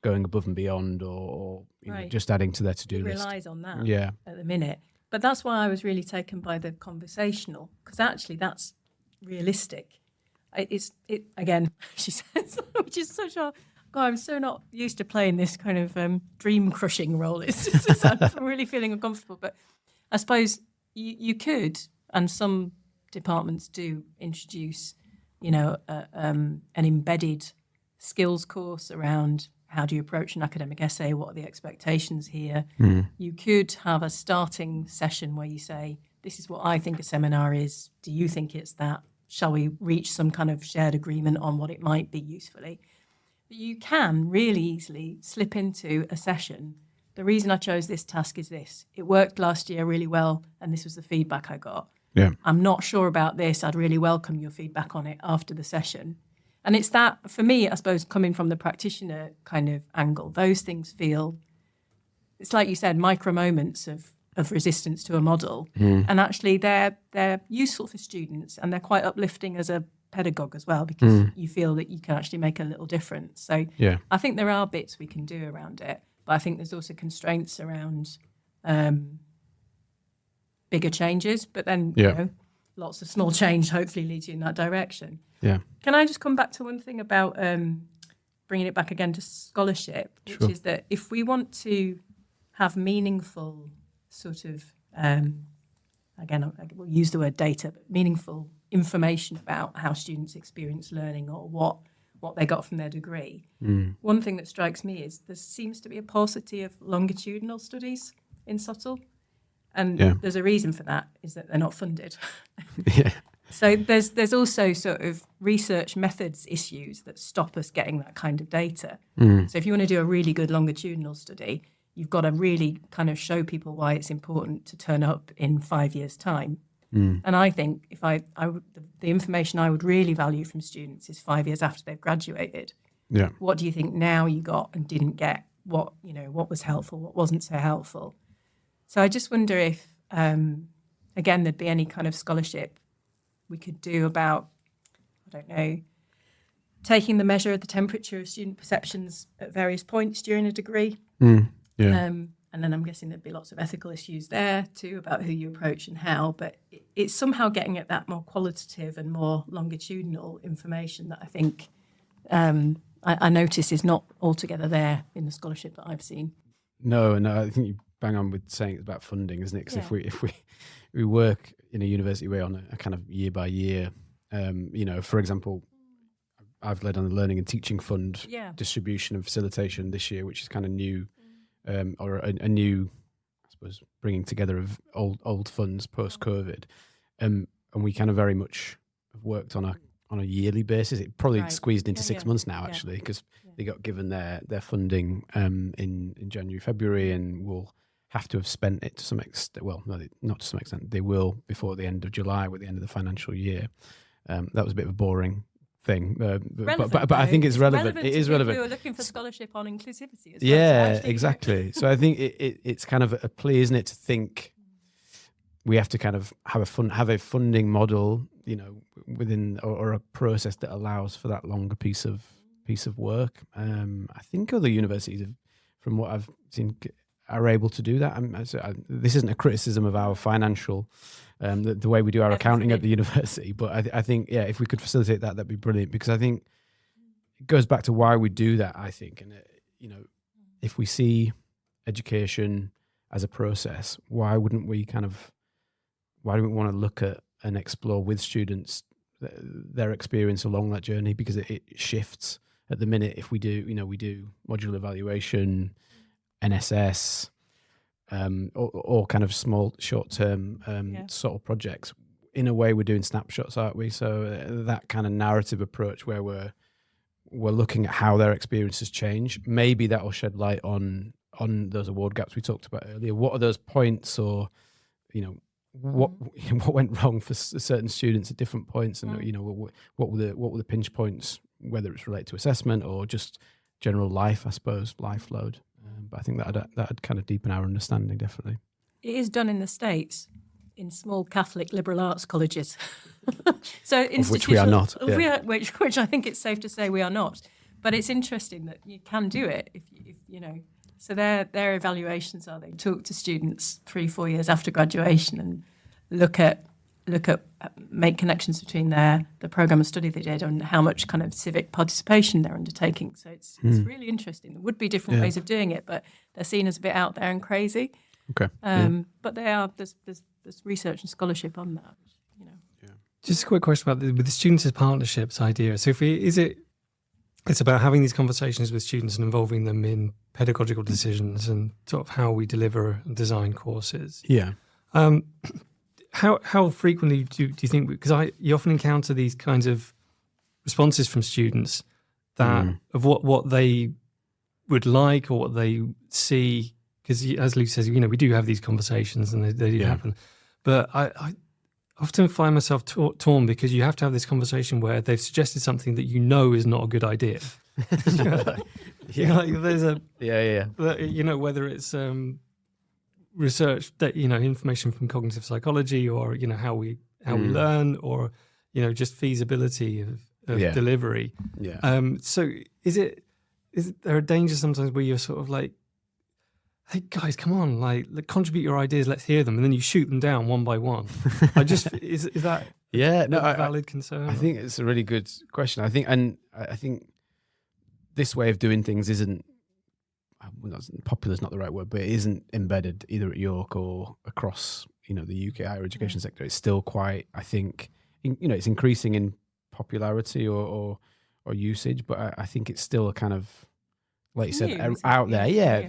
going above and beyond or just adding to their to-do list. It relies on that at the minute. But that's why I was really taken by the conversational, because actually that's realistic. Again, she says, which is such a, God, I'm so not used to playing this kind of dream crushing role. It's just, I'm really feeling uncomfortable. But I suppose you could, and some departments do introduce, an embedded skills course around how do you approach an academic essay? What are the expectations here? You could have a starting session where you say, this is what I think a seminar is. Do you think it's that? Shall we reach some kind of shared agreement on what it might be usefully? But you can really easily slip into a session. The reason I chose this task is this. It worked last year really well, and this was the feedback I got. Yeah. I'm not sure about this. I'd really welcome your feedback on it after the session. And it's that, for me, I suppose, coming from the practitioner kind of angle, those things feel, it's like you said, micro moments of resistance to a model. And actually they're useful for students, and they're quite uplifting as a pedagogue as well, because you feel that you can actually make a little difference. So I think there are bits we can do around it, but I think there's also constraints around bigger changes, but then lots of small change hopefully leads you in that direction. Yeah. Can I just come back to one thing about bringing it back again to scholarship, which is that if we want to have meaningful sort of, again, we'll use the word data, but meaningful information about how students experience learning or what they got from their degree. One thing that strikes me is there seems to be a paucity of longitudinal studies in SoTL. And there's a reason for that, is that they're not funded. So there's also sort of research methods issues that stop us getting that kind of data. So if you want to do a really good longitudinal study, you've got to really kind of show people why it's important to turn up in 5 years' time. And I think if the information I would really value from students is 5 years after they've graduated. Yeah. What do you think now you got and didn't get? What was helpful, what wasn't so helpful? So I just wonder if, again, there'd be any kind of scholarship we could do about, I don't know, taking the measure of the temperature of student perceptions at various points during a degree. And then I'm guessing there'd be lots of ethical issues there too about who you approach and how, but it's somehow getting at that more qualitative and more longitudinal information that I think I notice is not altogether there in the scholarship that I've seen. No, I think you bang on with saying it's about funding, isn't it? Because if we work in a university way on a kind of year by year, for example, I've led on the Learning and Teaching Fund distribution and facilitation this year, which is kind of new, or a new, I suppose, bringing together of old funds post-COVID, and we kind of very much have worked on a yearly basis. It probably squeezed into 6 months now, actually, because they got given their funding in January, February, and will have to have spent it to some extent. Well, no, not to some extent. They will before the end of July, with the end of the financial year. That was a bit of a boring thing, but I think it's relevant. It is relevant. We were looking for scholarship on inclusivity as well. Yeah, so exactly. So I think it's kind of a plea, isn't it, to think we have to kind of have a funding model, within or a process that allows for that longer piece of work. I think other universities, from what I've seen, are able to do that. This isn't a criticism of our financial, the way we do our accounting at the university, but I think, if we could facilitate that, that'd be brilliant, because I think it goes back to why we do that, I think. And, if we see education as a process, why don't we want to look at and explore with students their experience along that journey? Because it shifts at the minute. If we do, we do modular evaluation, NSS, or kind of small short-term sort of projects. In a way, we're doing snapshots, aren't we? So that kind of narrative approach where we're looking at how their experiences change, maybe that will shed light on those award gaps we talked about earlier. What are those points, or what went wrong for certain students at different points, and what were the pinch points, whether it's related to assessment or just general life, I suppose, life load. But I think that'd kind of deepen our understanding, definitely. It is done in the States in small Catholic liberal arts colleges. So which we are not. Yeah. Which I think it's safe to say we are not. But it's interesting that you can do it if you know. So their evaluations are they talk to students 3-4 years after graduation and look at make connections between the program of study they did and how much kind of civic participation they're undertaking. So it's really interesting. There would be different ways of doing it, but they're seen as a bit out there and crazy. Okay. But there's research and scholarship on that. You know. Yeah. Just a quick question about with the students as partnerships idea. So it's about having these conversations with students and involving them in pedagogical decisions and sort of how we deliver and design courses. Yeah. How frequently do you think? Because you often encounter these kinds of responses from students that of what they would like or what they see. Because as Lucy says, we do have these conversations and they do happen. But I often find myself torn because you have to have this conversation where they've suggested something that is not a good idea. There's whether it's research that information from cognitive psychology or how we learn or just feasibility of delivery. So is there a danger sometimes where you're sort of like, hey guys, come on, like contribute your ideas, let's hear them, and then you shoot them down one by one? Is that a valid concern? I think it's a really good question. I think this way of doing things isn't popular is not the right word, but it isn't embedded either at York or across the UK higher education sector. It's still quite, I think, it's increasing in popularity or usage, but I think it's still a kind of, like you said, out there.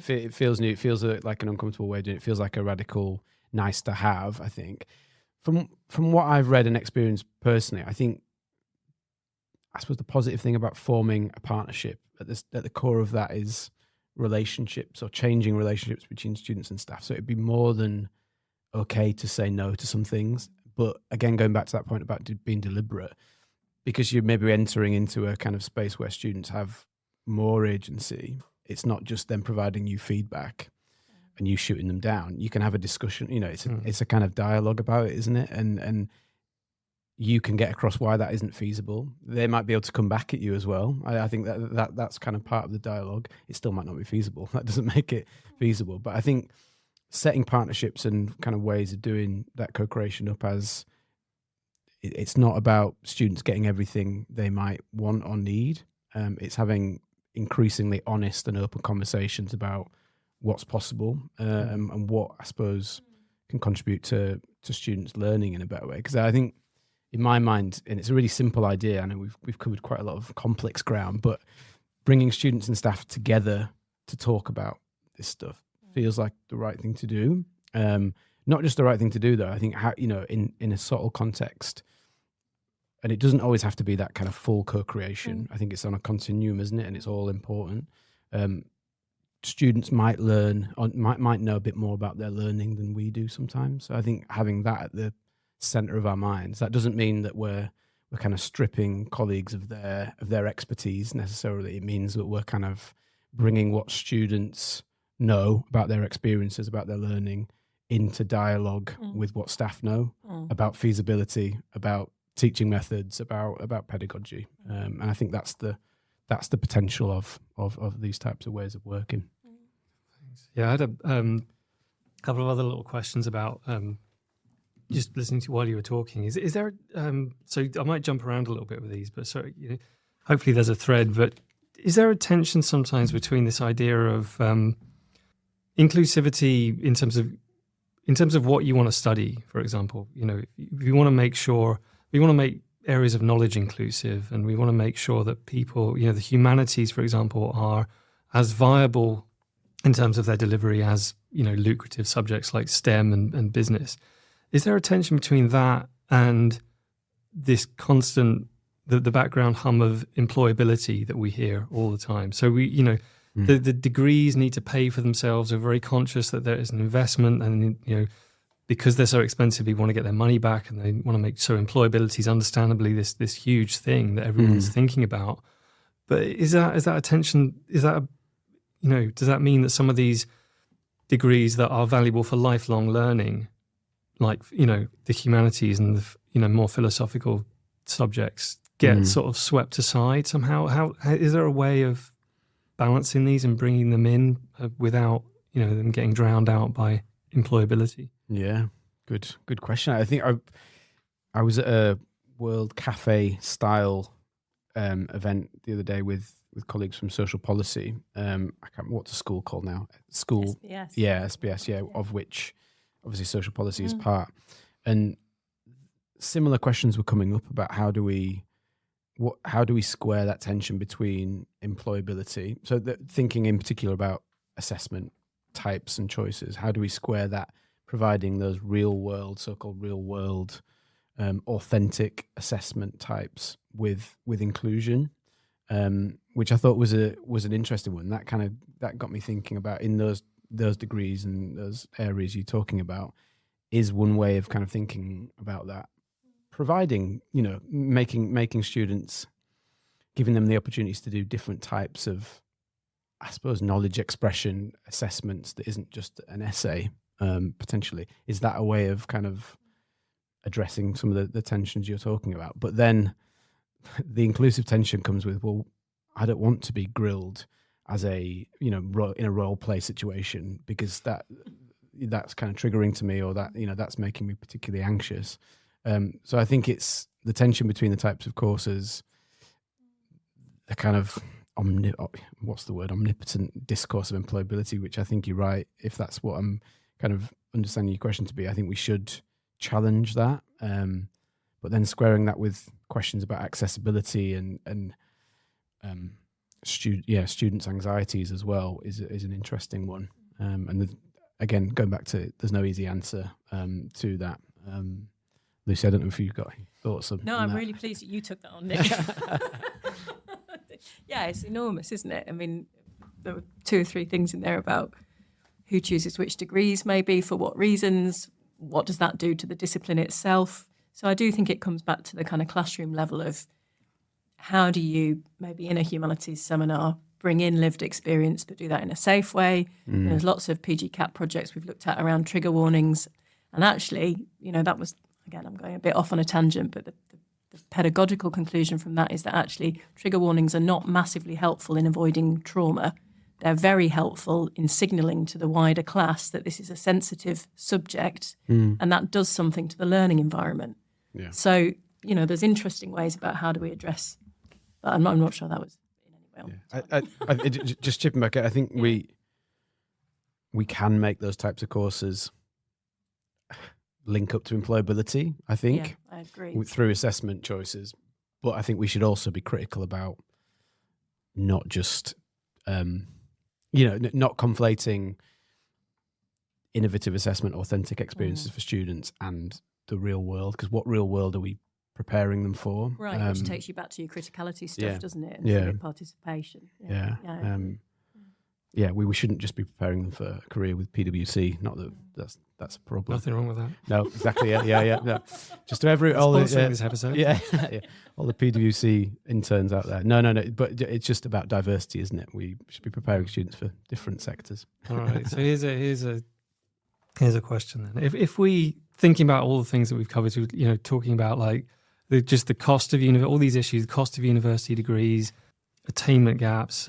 It feels new. It feels like an uncomfortable way of doing it. It feels like a radical nice to have, I think. From what I've read and experienced personally, I suppose the positive thing about forming a partnership at the core of that is relationships or changing relationships between students and staff. So it'd be more than okay to say no to some things. But again, going back to that point about being deliberate, because you're maybe entering into a kind of space where students have more agency. It's not just them providing you feedback and you shooting them down. You can have a discussion. It's a kind of dialogue about it, isn't it? And you can get across why that isn't feasible. They might be able to come back at you as well. I think that's kind of part of the dialogue. It still might not be feasible. That doesn't make it feasible. But I think setting partnerships and kind of ways of doing that co-creation up as it's not about students getting everything they might want or need. It's having increasingly honest and open conversations about what's possible and what I suppose can contribute to students learning in a better way. Because I think in my mind, and it's a really simple idea, I know we've covered quite a lot of complex ground, but bringing students and staff together to talk about this stuff feels like the right thing to do. Not just the right thing to do though. I think in a subtle context. And it doesn't always have to be that kind of full co-creation. I think it's on a continuum, isn't it? And it's all important. Students might learn, or might know a bit more about their learning than we do sometimes. So I think having that at the center of our minds, that doesn't mean that we're kind of stripping colleagues of their expertise necessarily. It means that we're kind of bringing what students know about their experiences, about their learning, into dialogue with what staff know about feasibility, about teaching methods, about pedagogy, and I think that's the potential of these types of ways of working. Yeah, I had a couple of other little questions about just listening to while you were talking. Is there so I might jump around a little bit with these, but hopefully there's a thread. But is there a tension sometimes between this idea of inclusivity in terms of what you want to study, for example? If you want to make sure. We want to make areas of knowledge inclusive, and we want to make sure that people, the humanities, for example, are as viable in terms of their delivery as, lucrative subjects like STEM and business. Is there a tension between that and this constant, the background hum of employability that we hear all the time? So the degrees need to pay for themselves. We're very conscious that there is an investment and, because they're so expensive, people want to get their money back, and they want to make so employability is understandably this huge thing that everyone's thinking about. But is that a tension? Is that does that mean that some of these degrees that are valuable for lifelong learning, like the humanities and the more philosophical subjects, get sort of swept aside somehow? How is there a way of balancing these and bringing them in without them getting drowned out by employability? Yeah, good question. I think I was at a World Cafe style event the other day with colleagues from social policy. I can't remember what's the school called now. SBS. Yeah, SBS. Yeah, of which obviously social policy is part. And similar questions were coming up about how do we square that tension between employability? So thinking in particular about assessment types and choices. How do we square that, providing those so-called real world, authentic assessment types with inclusion, which I thought was an interesting one. That got me thinking about, in those degrees and those areas you're talking about, is one way of kind of thinking about that, providing making students, giving them the opportunities to do different types of, I suppose, knowledge expression assessments that isn't just an essay, potentially. Is that a way of kind of addressing some of the tensions you're talking about? But then the inclusive tension comes with, well, I don't want to be grilled as in a role play situation, because that's kind of triggering to me, or that's making me particularly anxious. So I think it's the tension between the types of courses, a kind of omnipotent discourse of employability, which I think you're right. If that's what I'm kind of understanding your question to be, I think we should challenge that. But then squaring that with questions about accessibility and students' anxieties as well is an interesting one. And again, going back to, there's no easy answer to that. Lucy, I don't know if you've got any thoughts on No, on I'm that. really pleased that you took that on, Nick. Yeah, it's enormous, isn't it? I mean, there were 2 or 3 things in there about who chooses which degrees, maybe, for what reasons, what does that do to the discipline itself. So I do think it comes back to the kind of classroom level of how do you, maybe in a humanities seminar, bring in lived experience, but do that in a safe way. There's lots of PG CAP projects we've looked at around trigger warnings. And actually, that was, again, I'm going a bit off on a tangent, but the pedagogical conclusion from that is that actually trigger warnings are not massively helpful in avoiding trauma. They're very helpful in signalling to the wider class that this is a sensitive subject and that does something to the learning environment. Yeah. So, there's interesting ways about how do we address that. I'm not sure that was in any way. Just chipping back, I think we can make those types of courses link up to employability, I think. Yeah, I agree. Through assessment choices. But I think we should also be critical about not just, not conflating innovative assessment, authentic experiences for students and the real world, because what real world are we preparing them for? Right, which takes you back to your criticality stuff, doesn't it? And civic participation. We shouldn't just be preparing them for a career with PwC. Not that that's a problem. Nothing wrong with that. No, exactly. Yeah. No. Just to Sponsoring this episode. Yeah, all the PwC interns out there. No. But it's just about diversity, isn't it? We should be preparing students for different sectors. All right. So here's a question then. If we thinking about all the things that we've covered, talking about like the cost of all these issues, the cost of university degrees, attainment gaps,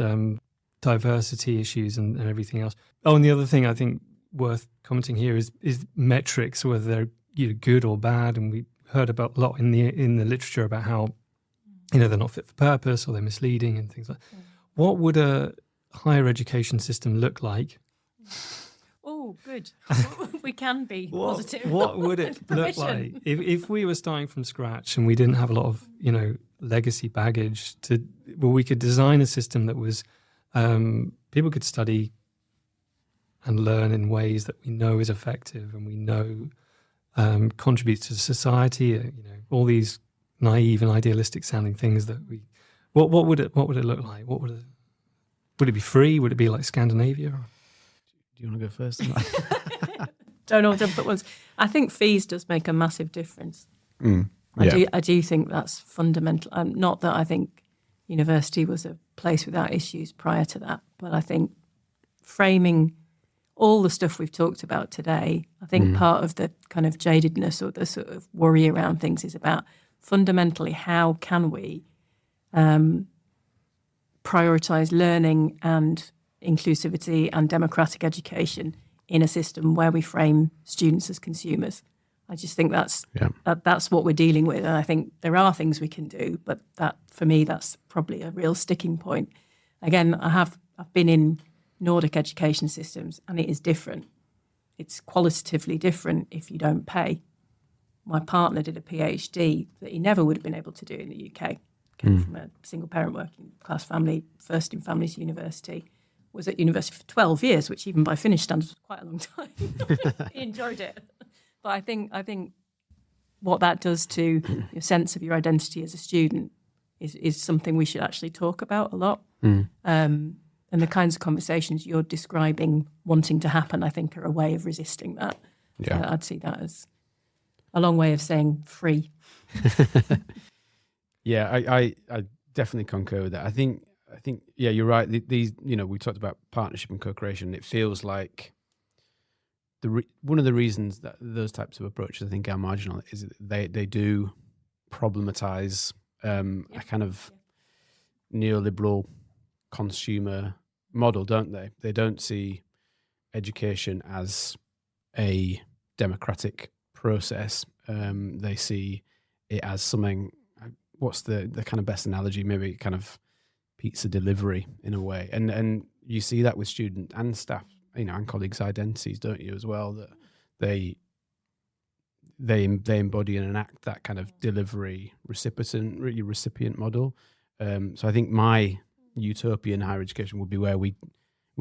diversity issues, and everything else. Oh, and the other thing I think worth commenting here is metrics, whether they're good or bad. And we heard about a lot in the literature about how they're not fit for purpose or they're misleading and things like that. What would a higher education system look like? Oh, good. We can be positive. What would it look like if we were starting from scratch and we didn't have a lot of legacy baggage? We could design a system that was people could study and learn in ways that we know is effective and we know contributes to society. All these naive and idealistic sounding things that we. What would it look like? Would it be free? Would it be like Scandinavia? Do you want to go first? don't all jump at once. I think fees does make a massive difference. I do think that's fundamental. Not that I think university was a place without issues prior to that, but I think framing all the stuff we've talked about today, I think part of the kind of jadedness or the sort of worry around things is about fundamentally how can we prioritise learning and inclusivity and democratic education in a system where we frame students as consumers. I just think that's what we're dealing with. And I think there are things we can do, but that, for me, that's probably a real sticking point. Again, I've been in Nordic education systems and it is different. It's qualitatively different if you don't pay. My partner did a PhD that he never would have been able to do in the UK. Came from a single parent working class family, first in families university, was at university for 12 years, which even by Finnish standards was quite a long time. He enjoyed it. But I think what that does to your sense of your identity as a student is something we should actually talk about a lot. And the kinds of conversations you're describing wanting to happen, I think, are a way of resisting that. Yeah. So I'd see that as a long way of saying free. Yeah, I definitely concur with that. I think yeah, you're right. These, we talked about partnership and co-creation. It feels like one of the reasons that those types of approaches I think are marginal is that they do problematize a kind of neoliberal consumer model, don't they? They don't see education as a democratic process. They see it as something. What's the kind of best analogy? Maybe kind of pizza delivery in a way, and you see that with student and staff, and colleagues' identities, don't you, as well? That they embody and enact that kind of delivery recipient model. So I think my utopian higher education would be where we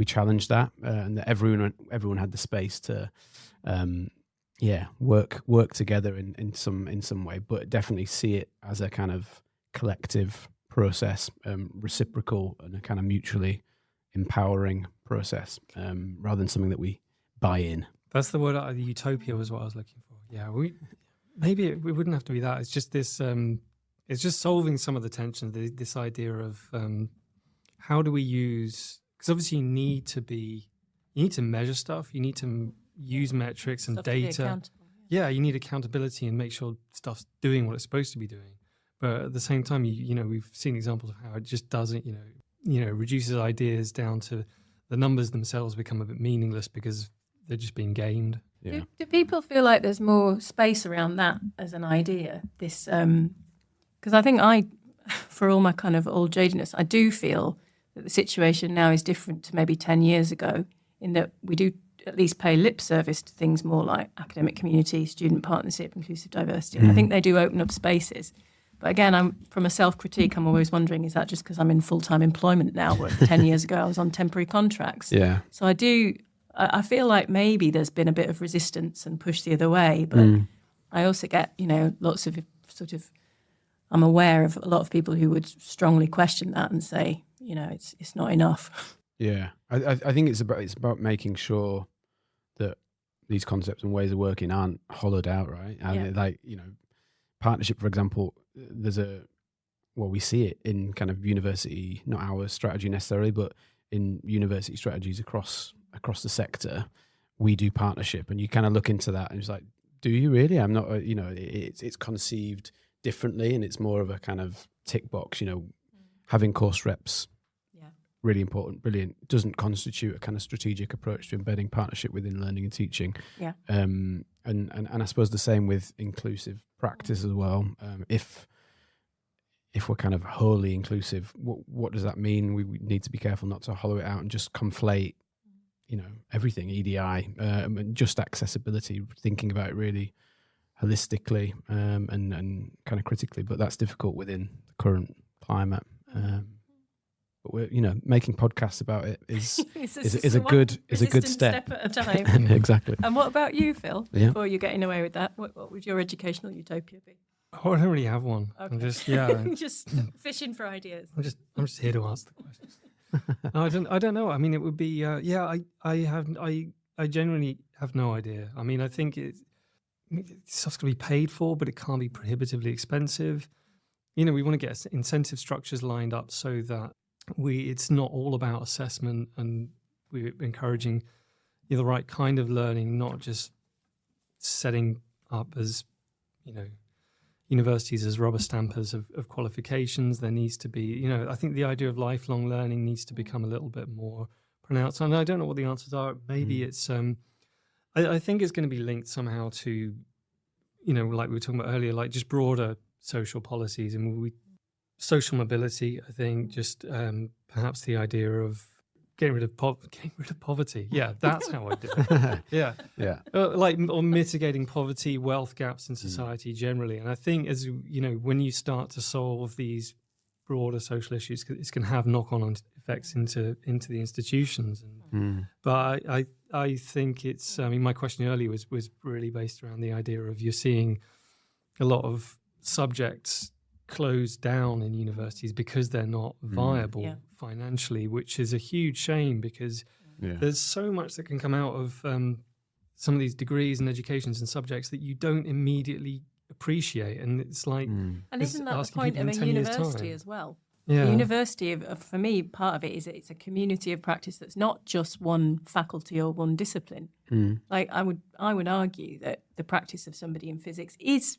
challenge that, and that everyone had the space to work together in some way, but definitely see it as a kind of collective process, reciprocal and a kind of mutually empowering process, rather than something that we buy in. That's the word. Utopia was what I was looking for. Yeah, maybe it wouldn't have to be that. It's just this. It's just solving some of the tensions. This idea of how do we use? Because obviously you need to measure stuff. You need to use metrics and data. Yeah, you need accountability and make sure stuff's doing what it's supposed to be doing. But at the same time, we've seen examples of how it just doesn't. Reduces ideas down to the numbers themselves become a bit meaningless because they're just being gamed. Yeah. Do people feel like there's more space around that as an idea? This, because I think for all my kind of old jadedness, I do feel that the situation now is different to maybe 10 years ago, in that we do at least pay lip service to things more like academic community, student partnership, inclusive diversity. And I think they do open up spaces. But again, from a self-critique, I'm always wondering, is that just because I'm in full-time employment now, where 10 years ago I was on temporary contracts? Yeah. So I feel like maybe there's been a bit of resistance and push the other way, but I also get, lots of sort of, I'm aware of a lot of people who would strongly question that and say, it's not enough. Yeah. I think it's about making sure that these concepts and ways of working aren't hollowed out, right? And partnership, for example, we see it in kind of university, not our strategy necessarily, but in university strategies across the sector, we do partnership, and you kind of look into that and it's like, do you really? I'm not, it's conceived differently, and it's more of a kind of tick box, having course reps, really important, brilliant, doesn't constitute a kind of strategic approach to embedding partnership within learning and teaching. Yeah. And I suppose the same with inclusive practice as well. If we're kind of wholly inclusive, what does that mean? We need to be careful not to hollow it out and just conflate, everything, EDI, and just accessibility, thinking about it really holistically and kind of critically. But that's difficult within the current climate. But we're, making podcasts about it is a good step at a time. Exactly. And what about you, Phil? Yeah. Before you're getting away with that, what would your educational utopia be? Oh, I don't really have one. Okay. I'm just just fishing for ideas. I'm just here to ask the questions. No, I don't know. I mean, it would be I I genuinely have no idea. I mean, I think it's stuff's going to be paid for, but it can't be prohibitively expensive. We want to get incentive structures lined up so that it's not all about assessment, and we're encouraging the right kind of learning, not just setting up as, universities as rubber stampers of qualifications. There needs to be, I think the idea of lifelong learning needs to become a little bit more pronounced. And I don't know what the answers are. Maybe it's, I think it's going to be linked somehow to, like we were talking about earlier, like just broader social policies and social mobility. I think just perhaps the idea of getting rid of poverty. Yeah, that's how I do it. Yeah. Or mitigating poverty, wealth gaps in society generally. And I think as when you start to solve these broader social issues, it's going to have knock-on effects into the institutions. But I think it's. I mean, my question earlier was really based around the idea of you're seeing a lot of subjects closed down in universities because they're not viable financially, which is a huge shame because there's so much that can come out of some of these degrees and educations and subjects that you don't immediately appreciate. And it's like, and isn't that the point of a university as well? Yeah. The university, for me, part of it is it's a community of practice that's not just one faculty or one discipline. Like I would argue that the practice of somebody in physics is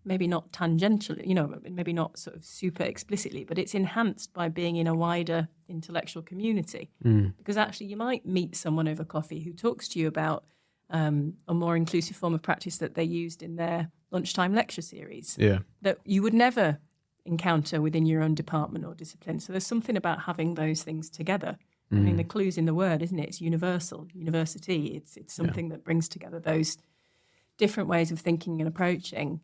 maybe not tangentially, maybe not sort of super explicitly, but it's enhanced by being in a wider intellectual community. Because actually you might meet someone over coffee who talks to you about a more inclusive form of practice that they used in their lunchtime lecture series that you would never encounter within your own department or discipline. So there's something about having those things together. I mean, the clue's in the word, isn't it? It's universal, university. It's something that brings together those different ways of thinking and approaching.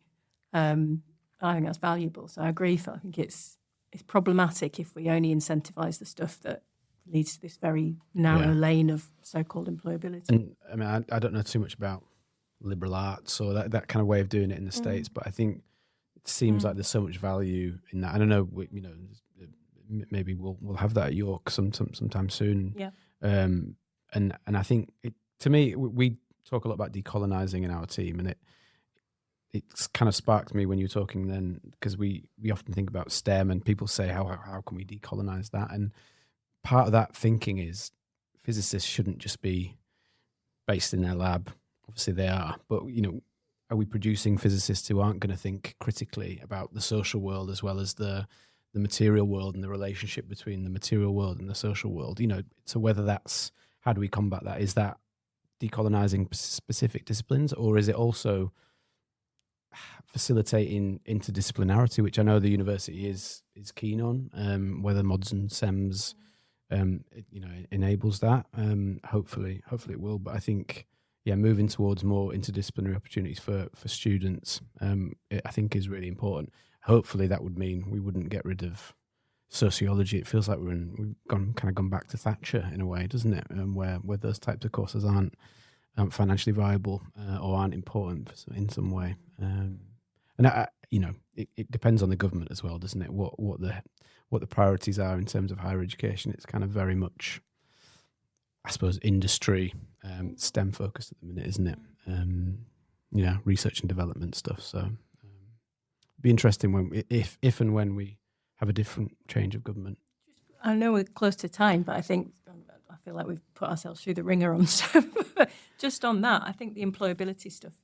I think that's valuable. So I agree. I think it's problematic if we only incentivise the stuff that leads to this very narrow lane of so-called employability. And I mean, I don't know too much about liberal arts or that kind of way of doing it in the States, but I think it seems like there's so much value in that. I don't know, maybe we'll have that at York sometime soon. Yeah. And I think to me, we talk a lot about decolonising in our team, and it's kind of sparked me when you were talking then, because we often think about STEM and people say, how can we decolonise that? And part of that thinking is physicists shouldn't just be based in their lab. Obviously they are, but are we producing physicists who aren't going to think critically about the social world as well as the material world and the relationship between the material world and the social world? So whether that's, how do we combat that? Is that decolonising specific disciplines, or is it also facilitating interdisciplinarity, which I know the university is keen on, whether mods and SEMS enables that. Hopefully it will. But I think moving towards more interdisciplinary opportunities for students, I think is really important. Hopefully that would mean we wouldn't get rid of sociology. It feels like we've gone back to Thatcher in a way, doesn't it? Where those types of courses aren't financially viable or aren't important in some way. It depends on the government as well, doesn't it? What the priorities are in terms of higher education. It's kind of very much, I suppose, industry, STEM focused at the minute, isn't it? Research and development stuff. So it'd be interesting if and when we have a different change of government. I know we're close to time, but I feel like we've put ourselves through the ringer on stuff. Just on that, I think the employability stuff,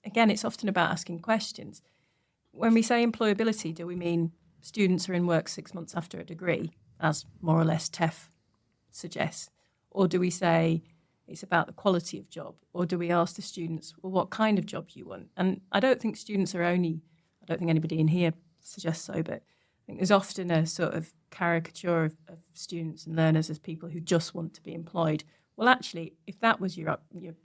again, it's often about asking questions. When we say employability, do we mean students are in work 6 months after a degree, as more or less TEF suggests? Or do we say it's about the quality of job? Or do we ask the students, well, what kind of job you want? And I don't think students are I don't think anybody in here suggests so, but I think there's often a sort of caricature of students and learners as people who just want to be employed. Well, actually, if that was your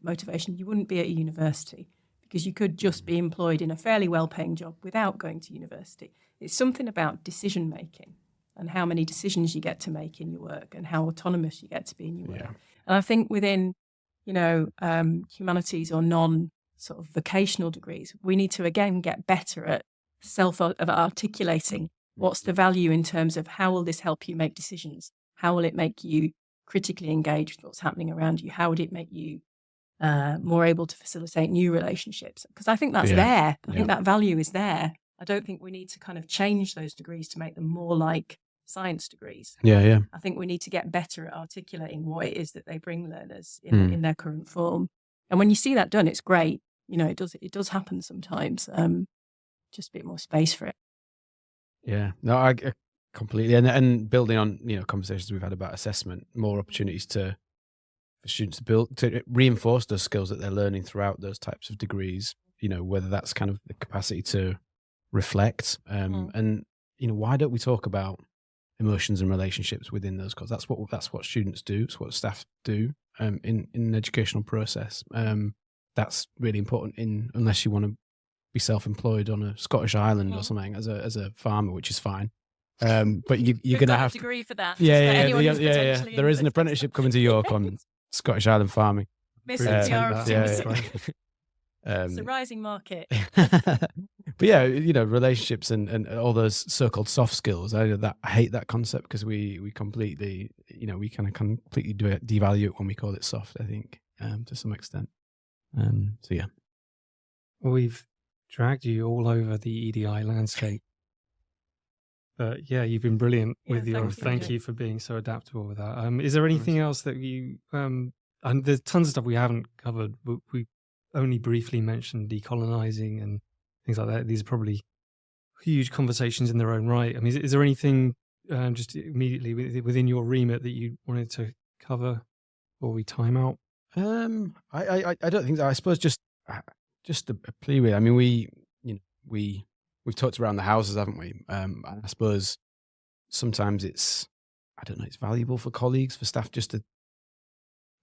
motivation, you wouldn't be at a university, because you could just be employed in a fairly well-paying job without going to university. It's something about decision-making and how many decisions you get to make in your work and how autonomous you get to be in your work. Yeah. And I think within, humanities or non-sort of vocational degrees, we need to, again, get better at articulating what's the value in terms of how will this help you make decisions? How will it make you critically engage with what's happening around you? How would it make you more able to facilitate new relationships? Because I think that's there. I think that value is there. I don't think we need to kind of change those degrees to make them more like science degrees. Yeah. I think we need to get better at articulating what it is that they bring learners in their current form. And when you see that done, it's great. You know, it does happen sometimes. Just a bit more space for it. Yeah, no, I completely. And building on, you know, conversations we've had about assessment, more opportunities for students to reinforce those skills that they're learning throughout those types of degrees. You know, whether that's kind of the capacity to reflect, and you know, why don't we talk about emotions and relationships within those courses? That's what students do. It's what staff do in an educational process. That's really important. Unless you want to be self-employed on a Scottish island or something as a farmer, which is fine. But you're going to have a degree for that. Yeah. There is an apprenticeship coming to York on Scottish island farming. Missing it's a rising market. But yeah, you know, relationships and all those so-called soft skills. I hate that concept because we completely, you know, we kind of completely devalue it when we call it soft, I think, to some extent. So yeah. Well, we've dragged you all over the EDI landscape. But yeah, you've been brilliant with your. Thank you for being so adaptable with that. Is there anything else that you? And there's tons of stuff we haven't covered. We only briefly mentioned decolonizing and things like that. These are probably huge conversations in their own right. I mean, is there anything just immediately within your remit that you wanted to cover before we time out? I don't think so. I suppose just a plea with. I mean, we've talked around the houses, haven't we? I suppose sometimes it's valuable for colleagues, for staff, just to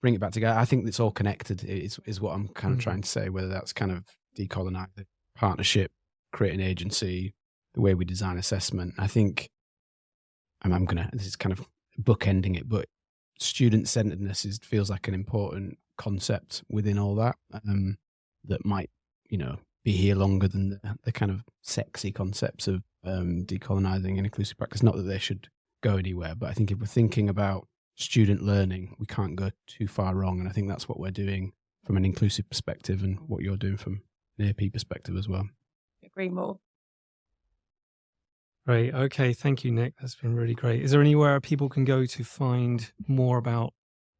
bring it back together. I think it's all connected is what I'm kind of trying to say, whether that's kind of decolonizing, partnership, creating agency, the way we design assessment. I think this is kind of bookending it, but student-centeredness feels like an important concept within all that, that might, you know, be here longer than the kind of sexy concepts of decolonizing and inclusive practice. Not that they should go anywhere, but I think if we're thinking about student learning, we can't go too far wrong. And I think that's what we're doing from an inclusive perspective and what you're doing from an AP perspective as well. Agree more. Great. Okay. Thank you, Nick. That's been really great. Is there anywhere people can go to find more about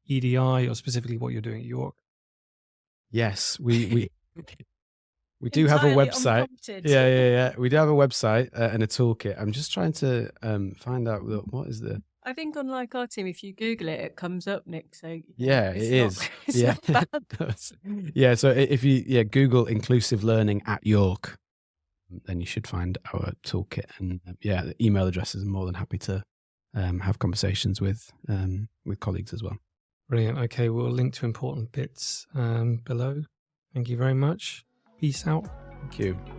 EDI or specifically what you're doing at York? Yes, we do have a website. Yeah. We do have a website and a toolkit. I'm just trying to find out what is the. I think unlike our team, if you Google it, it comes up, Nick. So yeah, it is. Yeah. Yeah. So if you Google inclusive learning at York, then you should find our toolkit. And the email addresses. I'm more than happy to have conversations with colleagues as well. Brilliant. Okay, we'll link to important bits below. Thank you very much. Peace out. Thank you.